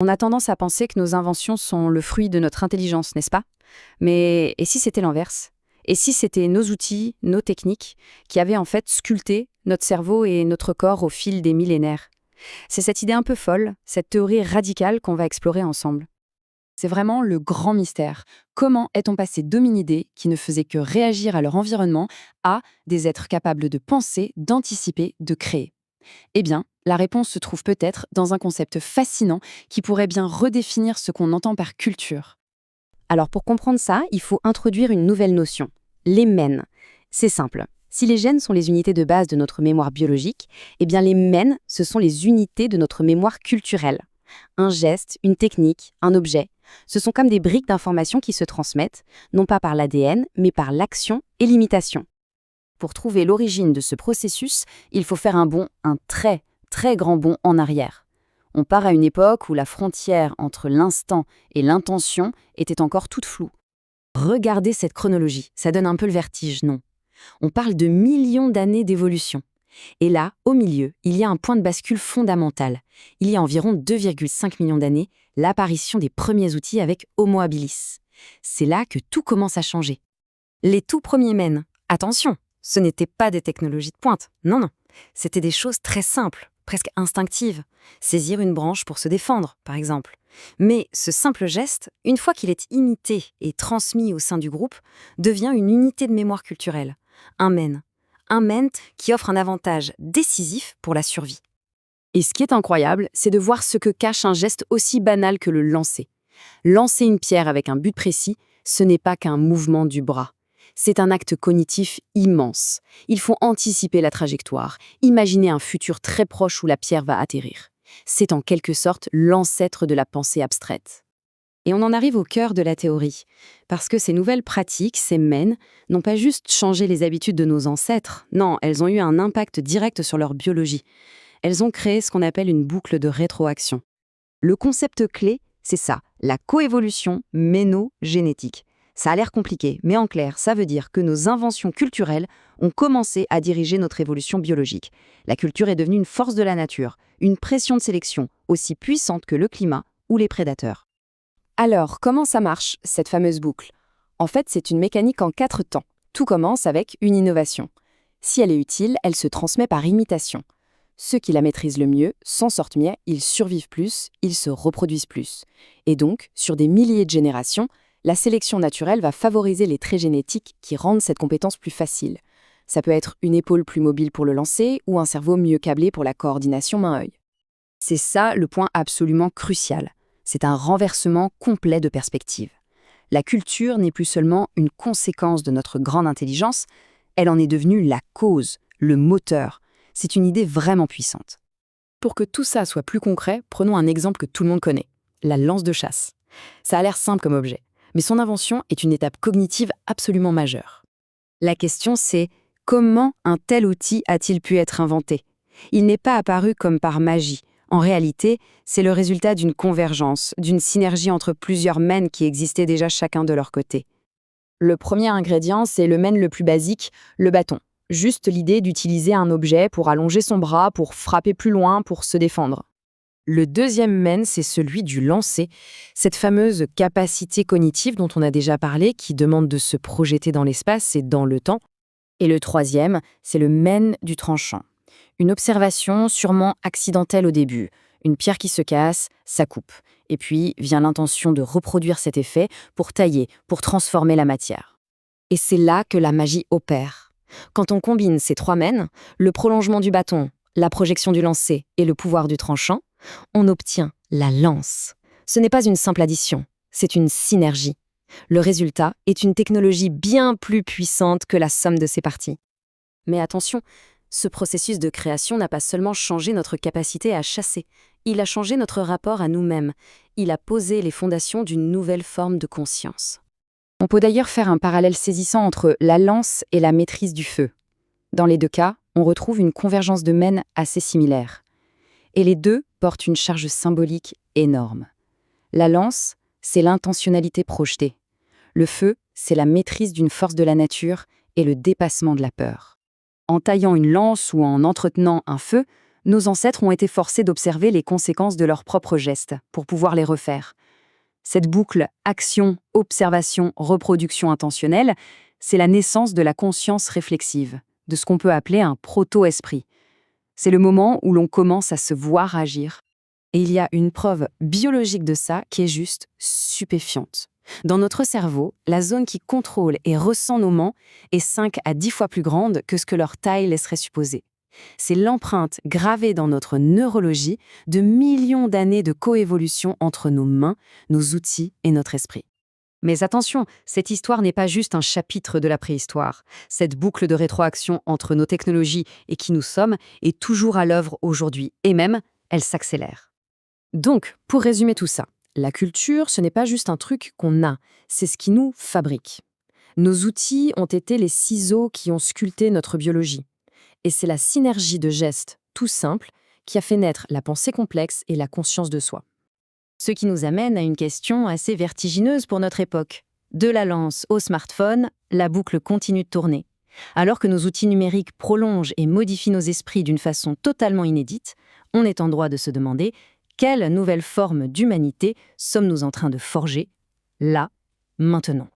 On a tendance à penser que nos inventions sont le fruit de notre intelligence, n'est-ce pas? Mais et si c'était l'inverse? Et si c'était nos outils, nos techniques, qui avaient en fait sculpté notre cerveau et notre corps au fil des millénaires? C'est cette idée un peu folle, cette théorie radicale qu'on va explorer ensemble. C'est vraiment le grand mystère. Comment est-on passé d'hominidés, qui ne faisaient que réagir à leur environnement, à des êtres capables de penser, d'anticiper, de créer? Eh bien, la réponse se trouve peut-être dans un concept fascinant qui pourrait bien redéfinir ce qu'on entend par culture. Alors pour comprendre ça, il faut introduire une nouvelle notion, les mènes. C'est simple. Si les gènes sont les unités de base de notre mémoire biologique, eh bien les mènes, ce sont les unités de notre mémoire culturelle. Un geste, une technique, un objet, ce sont comme des briques d'informations qui se transmettent, non pas par l'ADN, mais par l'action et l'imitation. Pour trouver l'origine de ce processus, il faut faire un bond, un très, très grand bond en arrière. On part à une époque où la frontière entre l'instant et l'intention était encore toute floue. Regardez cette chronologie, ça donne un peu le vertige, non? On parle de millions d'années d'évolution. Et là, au milieu, il y a un point de bascule fondamental. Il y a environ 2,5 millions d'années, l'apparition des premiers outils avec Homo habilis. C'est là que tout commence à changer. Les tout premiers mènes, attention, ce n'étaient pas des technologies de pointe, non, non. C'était des choses très simples, presque instinctives. Saisir une branche pour se défendre, par exemple. Mais ce simple geste, une fois qu'il est imité et transmis au sein du groupe, devient une unité de mémoire culturelle, un mène. Un mène qui offre un avantage décisif pour la survie. Et ce qui est incroyable, c'est de voir ce que cache un geste aussi banal que le lancer. Lancer une pierre avec un but précis, ce n'est pas qu'un mouvement du bras. C'est un acte cognitif immense. Il faut anticiper la trajectoire, imaginer un futur très proche où la pierre va atterrir. C'est en quelque sorte l'ancêtre de la pensée abstraite. Et on en arrive au cœur de la théorie, parce que ces nouvelles pratiques, ces mènes, n'ont pas juste changé les habitudes de nos ancêtres, non, elles ont eu un impact direct sur leur biologie. Elles ont créé ce qu'on appelle une boucle de rétroaction. Le concept clé, c'est ça, la coévolution ménogénétique. Ça a l'air compliqué, mais en clair, ça veut dire que nos inventions culturelles ont commencé à diriger notre évolution biologique. La culture est devenue une force de la nature, une pression de sélection aussi puissante que le climat ou les prédateurs. Alors, comment ça marche, cette fameuse boucle? En fait, c'est une mécanique en 4 temps. Tout commence avec une innovation. Si elle est utile, elle se transmet par imitation. Ceux qui la maîtrisent le mieux s'en sortent mieux, ils survivent plus, ils se reproduisent plus. Et donc, sur des milliers de générations, la sélection naturelle va favoriser les traits génétiques qui rendent cette compétence plus facile. Ça peut être une épaule plus mobile pour le lancer ou un cerveau mieux câblé pour la coordination main-œil. C'est ça le point absolument crucial. C'est un renversement complet de perspective. La culture n'est plus seulement une conséquence de notre grande intelligence, elle en est devenue la cause, le moteur. C'est une idée vraiment puissante. Pour que tout ça soit plus concret, prenons un exemple que tout le monde connaît, la lance de chasse. Ça a l'air simple comme objet, mais son invention est une étape cognitive absolument majeure. La question c'est, comment un tel outil a-t-il pu être inventé? Il n'est pas apparu comme par magie. En réalité, c'est le résultat d'une convergence, d'une synergie entre plusieurs mènes qui existaient déjà chacun de leur côté. Le premier ingrédient, c'est le mène le plus basique, le bâton. Juste l'idée d'utiliser un objet pour allonger son bras, pour frapper plus loin, pour se défendre. Le deuxième mène, c'est celui du lancer, cette fameuse capacité cognitive dont on a déjà parlé, qui demande de se projeter dans l'espace et dans le temps. Et le troisième, c'est le mène du tranchant. Une observation sûrement accidentelle au début. Une pierre qui se casse, ça coupe. Et puis vient l'intention de reproduire cet effet pour tailler, pour transformer la matière. Et c'est là que la magie opère. Quand on combine ces 3 mènes, le prolongement du bâton, la projection du lancer et le pouvoir du tranchant, on obtient la lance. Ce n'est pas une simple addition, c'est une synergie. Le résultat est une technologie bien plus puissante que la somme de ses parties. Mais attention, ce processus de création n'a pas seulement changé notre capacité à chasser, il a changé notre rapport à nous-mêmes, il a posé les fondations d'une nouvelle forme de conscience. On peut d'ailleurs faire un parallèle saisissant entre la lance et la maîtrise du feu. Dans les deux cas, on retrouve une convergence de mènes assez similaire. Et les deux portent une charge symbolique énorme. La lance, c'est l'intentionnalité projetée. Le feu, c'est la maîtrise d'une force de la nature et le dépassement de la peur. En taillant une lance ou en entretenant un feu, nos ancêtres ont été forcés d'observer les conséquences de leurs propres gestes pour pouvoir les refaire. Cette boucle action, observation, reproduction intentionnelle, c'est la naissance de la conscience réflexive, de ce qu'on peut appeler un proto-esprit. C'est le moment où l'on commence à se voir agir. Et il y a une preuve biologique de ça qui est juste stupéfiante. Dans notre cerveau, la zone qui contrôle et ressent nos mains est 5 à 10 fois plus grande que ce que leur taille laisserait supposer. C'est l'empreinte gravée dans notre neurologie de millions d'années de coévolution entre nos mains, nos outils et notre esprit. Mais attention, cette histoire n'est pas juste un chapitre de la préhistoire. Cette boucle de rétroaction entre nos technologies et qui nous sommes est toujours à l'œuvre aujourd'hui, et même, elle s'accélère. Donc, pour résumer tout ça, la culture, ce n'est pas juste un truc qu'on a, c'est ce qui nous fabrique. Nos outils ont été les ciseaux qui ont sculpté notre biologie. Et c'est la synergie de gestes tout simples qui a fait naître la pensée complexe et la conscience de soi. Ce qui nous amène à une question assez vertigineuse pour notre époque. De la lance au smartphone, la boucle continue de tourner. Alors que nos outils numériques prolongent et modifient nos esprits d'une façon totalement inédite, on est en droit de se demander quelle nouvelle forme d'humanité sommes-nous en train de forger, là, maintenant.